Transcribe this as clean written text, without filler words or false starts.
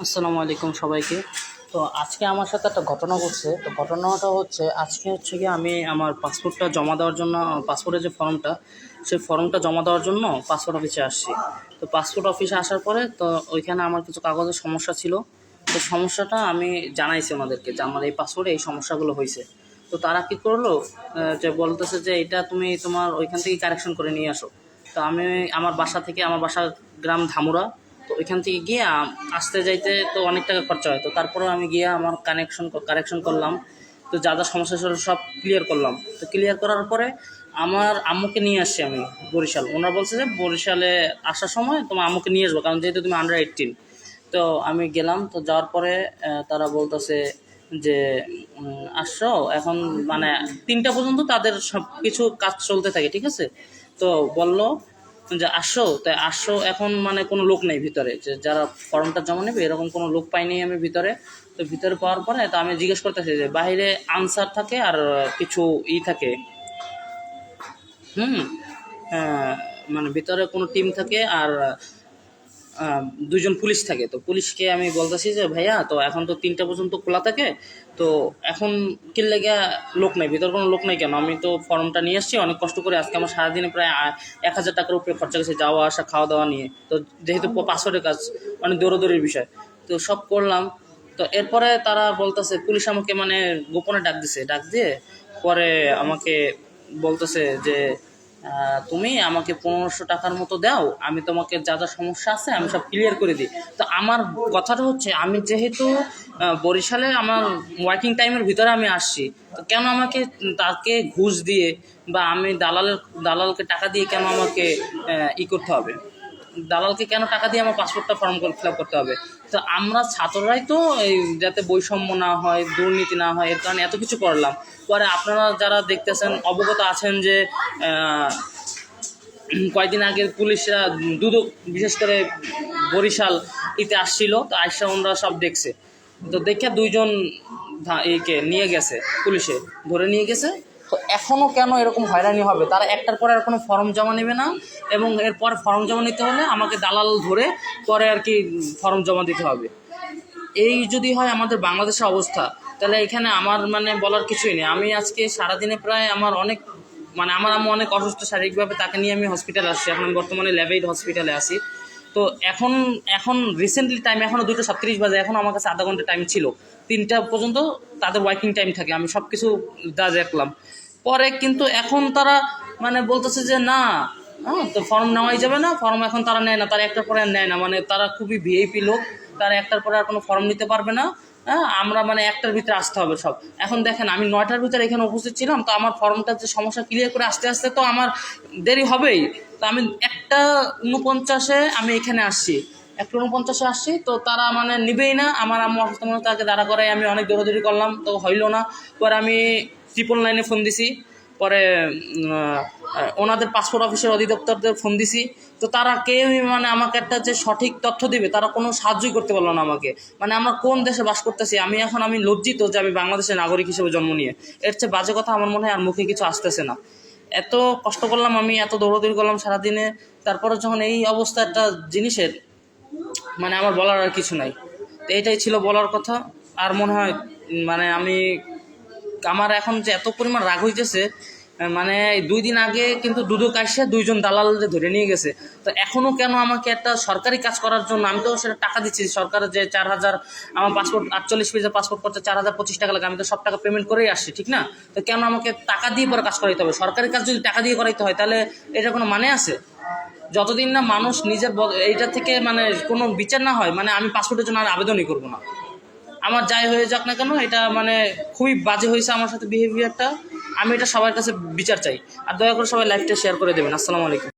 আসসালামু আলাইকুম সবাইকে। তো আজকে আমার সাথে একটা ঘটনা ঘটছে। তো ঘটনাটা হচ্ছে আজকে হচ্ছে গিয়ে আমি আমার পাসপোর্টটা জমা দেওয়ার জন্য, পাসপোর্টের যে ফর্মটা, সেই ফর্মটা জমা দেওয়ার জন্য পাসপোর্ট অফিসে আসছি। তো পাসপোর্ট অফিসে আসার পরে তো ওইখানে আমার কিছু কাগজের সমস্যা ছিল। তো সমস্যাটা আমি জানাইছি ওনাদেরকে যে আমার এই পাসপোর্টে এই সমস্যাগুলো হয়েছে। তো তারা কী করলো, যে বলতেছে যে এটা তুমি তোমার ওইখান থেকে কারেকশন করে নিয়ে আসো। তো আমি আমার বাসা গ্রাম ধামুরা। তো ওইখান থেকে গিয়ে আসতে যাইতে তো অনেক টাকা খরচা হয়। তো তারপরেও আমি গিয়ে আমার কারেকশন করলাম। তো যা যা সমস্যা ছিল সব ক্লিয়ার করলাম। তো ক্লিয়ার করার পরে আমার আম্মুকে নিয়ে আসছি আমি বরিশাল। ওনারা বলছে যে বরিশালে আসার সময় তোমার আম্মুকে নিয়ে আসবো, কারণ যেহেতু তুমি আন্ডার 18। তো আমি গেলাম। তো যাওয়ার পরে তারা বলতেছে যে আসছো এখন, মানে 3টা পর্যন্ত তাদের সব কিছু কাজ চলতে থাকে, ঠিক আছে। তো বলল যে আসো, তাই আসো এখন, মানে কোনো লোক নেই ভিতরে, যে যারা ফর্মটা জমা নেবে এরকম কোনো লোক পাইনি আমি ভিতরে। তো ভিতরে পাওয়ার পরে তো আমি জিজ্ঞেস করতেছি যে বাইরে আনসার থাকে আর কিছু থাকে। হুম আহ, মানে ভিতরে কোনো টিম থাকে আর 2জন পুলিশ থাকে। তো পুলিশকে আমি বলতেছি যে ভাইয়া, তো এখন তো 3টা পর্যন্ত খোলা থাকে, তো এখন কি লেগে লোক নাই, ভিতর কোনো লোক নাই কেন? আমি তো ফর্মটা নিয়ে আসছি অনেক কষ্ট করে, আজকে আমার সারাদিনে প্রায় 1000 টাকার উপরে খরচা গেছে, যাওয়া আসা খাওয়া দাওয়া নিয়ে। তো যেহেতু পাসওয়ার্ডের কাজ, মানে দৌড়োদৌড়ির বিষয়, তো সব করলাম। তো এরপরে তারা বলতেছে, পুলিশ আমাকে মানে গোপনে ডাক দিয়ে পরে আমাকে বলতেছে যে তুমি আমাকে 1500 টাকার মতো দাও, আমি তোমাকে যা যা সমস্যা আছে আমি সব ক্লিয়ার করে দিই। তো আমার কথাটা হচ্ছে, আমি যেহেতু বরিশালে আমার ওয়ার্কিং টাইমের ভিতরে আমি আসছি, তো কেন আমাকে তাকে ঘুষ দিয়ে বা আমি দালালকে টাকা দিয়ে কেন আমাকে করতে হবে? দালালকে কেন টাকা দিয়ে আমার পাসপোর্টটা ফিল আপ করতে হবে? তো আমরা ছাত্ররাই তো এই যাতে বৈষম্য না হয়, দুর্নীতি না হয়, এর কারণে এত কিছু করলাম। পরে আপনারা যারা দেখতেছেন অবগত আছেন যে কয়েকদিন আগে পুলিশরা দুদক, বিশেষ করে বরিশাল আসছিল। তো আইসা ওনরা সব দেখছে। তো দেখে 2জন একে নিয়ে গেছে, পুলিশে ধরে নিয়ে গেছে। তো এখনও কেন এরকম হয়রানি হবে? তারা একটার পরে আর কোনো ফর্ম জমা নেবে না, এবং এরপর ফর্ম জমা নিতে হলে আমাকে দালাল ধরে পরে আর কি ফর্ম জমা দিতে হবে। এই যদি হয় আমাদের বাংলাদেশের অবস্থা, তাহলে এখানে আমার মানে বলার কিছুই নেই। আমি আজকে সারাদিনে প্রায় আমার অনেক, মানে আমার আম্মু অনেক অসুস্থ শারীরিকভাবে, তাকে নিয়ে আমি হসপিটালে আসছি। এখন আমি বর্তমানে লেভেইড হসপিটালে আছি। তো এখন এখন রিসেন্টলি টাইম এখনও 2:37 বাজে, এখন আমার কাছে আধা ঘন্টা টাইম ছিল। 3টা পর্যন্ত তাদের ওয়ার্কিং টাইম থাকে, আমি সব কিছু দেখলাম পরে। কিন্তু এখন তারা মানে বলতেছে যে না, তো ফর্ম নেওয়াই যাবে না, ফর্ম এখন তারা নেয় না, তারা একটার পরে আর নেয় না, মানে তারা খুবই ভিআইপি লোক, তারা একটার পরে আর কোনো ফর্ম নিতে পারবে না। আমরা মানে একটার ভিতরে আসতে হবে সব। এখন দেখেন আমি 9টার ভিতরে এখানে উপস্থিত ছিলাম, তো আমার ফর্মটার যে সমস্যা ক্লিয়ার করে আস্তে আস্তে তো আমার দেরি হবেই। তো আমি 1:49-এ আমি এখানে আসছি, 1:49-এ আসছি, তো তারা মানে নিবেই না। আমার আম্মু অসুস্থ মনে তাকে দাঁড়া করাই আমি অনেক দৌড়াদৌড়ি করলাম, তো হইল না। পরে আমি 999-এ ফোন দিছি। পরে ওনাদের পাসপোর্ট অফিসের অধিদপ্তরদের ফোন দিছি। তো তারা কেউই মানে আমাকে একটা যে সঠিক তথ্য দিবে, তারা কোনো সাহায্যই করতে পারলো না আমাকে। মানে আমরা কোন দেশে বাস করতেছি, আমি লজ্জিত যে আমি বাংলাদেশের নাগরিক হিসেবে জন্ম নিয়ে। এর চেয়ে বাজে কথা আমার মনে হয় আর মুখে কিছু আসতেছে না। এত কষ্ট করলাম আমি, এত দৌড়াদৌড়ি করলাম সারাদিনে, তারপরে যখন এই অবস্থা একটা জিনিসের, মানে আমার বলার আর কিছু নাই। তো এটাই ছিল বলার কথা। আর মনে হয় মানে আমার এখন যে এত পরিমাণ রাগ হইতেছে, মানে 2 দিন আগে কিন্তু দুদক আসে 2জন দালালদের ধরে নিয়ে গেছে। তো এখনও কেন আমাকে একটা সরকারি কাজ করার জন্য, আমি তো সেটা টাকা দিচ্ছি সরকারের, যে 4000, আমার পাসপোর্ট 48 পেজের পাসপোর্ট করতে 4025 টাকা লাগে, আমি তো সব টাকা পেমেন্ট করেই আসছি, ঠিক না? তো কেন আমাকে টাকা দিয়ে পরে কাজ করাইতে হবে? সরকারি কাজ যদি টাকা দিয়ে করাইতে হয় তাহলে এটা কোনো মানে আছে? যতদিন না মানুষ নিজের এইটা থেকে মানে কোনো বিচার না হয়, মানে আমি পাসপোর্টের জন্য আর আবেদনই করবো না। আমার যাই হয়ে যাক না কেন, এটা মানে খুবই বাজে হয়েছে আমার সাথে বিহেভিয়ারটা। আমি এটা সবার কাছে বিচার চাই। আর দয়া করে সবাই লাইভটা শেয়ার করে দেবেন। আসসালামু আলাইকুম।